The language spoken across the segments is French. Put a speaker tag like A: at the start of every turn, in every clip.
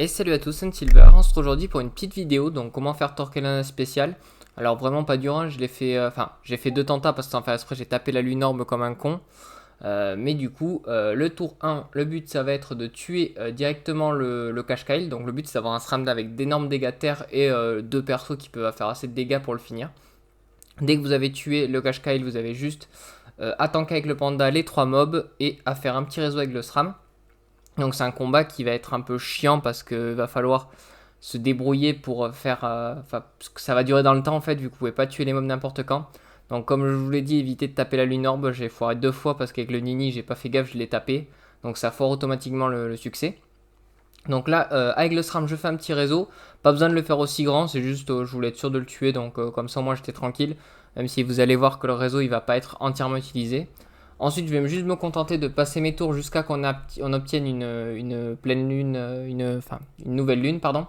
A: Et salut à tous, c'est Silver. On se retrouve aujourd'hui pour une petite vidéo, donc comment faire Torquelana spécial. Alors vraiment pas dur, hein, je l'ai fait, j'ai fait deux tentats parce que sans faire exprès j'ai tapé la lune orbe comme un con. Mais du coup, le tour 1, le but ça va être de tuer directement le Cache-Kyle. Donc le but c'est d'avoir un SRAM avec d'énormes dégâts terre et deux persos qui peuvent faire assez de dégâts pour le finir. Dès que vous avez tué le Cache-Kyle, vous avez juste à tanker avec le panda les 3 mobs et à faire un petit réseau avec le SRAM. Donc c'est un combat qui va être un peu chiant parce que va falloir se débrouiller pour faire... parce que ça va durer dans le temps en fait, vu que vous pouvez pas tuer les mobs n'importe quand. Donc comme je vous l'ai dit, évitez de taper la lune orbe, j'ai foiré deux fois parce qu'avec le Nini j'ai pas fait gaffe, je l'ai tapé. Donc ça foire automatiquement le succès. Donc là, avec le SRAM, je fais un petit réseau. Pas besoin de le faire aussi grand, c'est juste, je voulais être sûr de le tuer, donc comme ça, moi, j'étais tranquille. Même si vous allez voir que le réseau, il va pas être entièrement utilisé. Ensuite, je vais juste me contenter de passer mes tours jusqu'à qu'on obtienne une pleine lune, une nouvelle lune, pardon.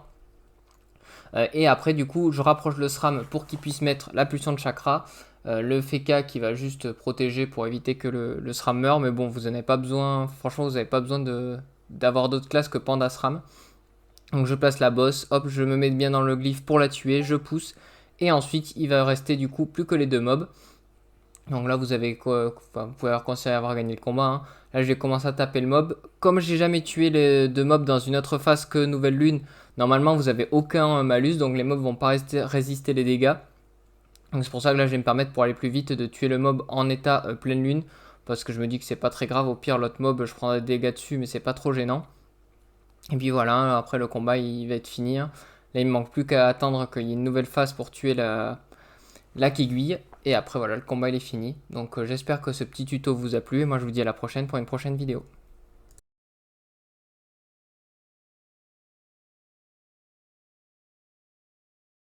A: Et après, du coup, je rapproche le SRAM pour qu'il puisse mettre la pulsion de chakra. Le FK qui va juste protéger pour éviter que le SRAM meure. Mais bon, vous n'en avez pas besoin. Franchement, vous n'avez pas besoin d'avoir d'autres classes que Panda SRAM. Donc je place la bosse, hop, je me mets bien dans le glyphe pour la tuer, je pousse. Et ensuite, il va rester du coup plus que les deux mobs. Donc là, vous avez quoi, enfin, vous pouvez considérer avoir gagné le combat, hein. Là, je vais commencer à taper le mob. Comme j'ai jamais tué les deux mobs dans une autre phase que Nouvelle Lune, normalement, vous avez aucun malus. Donc les mobs vont pas résister les dégâts. Donc c'est pour ça que là, je vais me permettre pour aller plus vite de tuer le mob en état pleine lune. Parce que je me dis que c'est pas très grave. Au pire, l'autre mob, je prendrai des dégâts dessus, mais c'est pas trop gênant. Et puis voilà, après le combat il va être fini, hein. Là il me manque plus qu'à attendre qu'il y ait une nouvelle phase pour tuer la Kiguille. Et après voilà, le combat il est fini. Donc j'espère que ce petit tuto vous a plu et moi je vous dis à la prochaine pour une prochaine vidéo.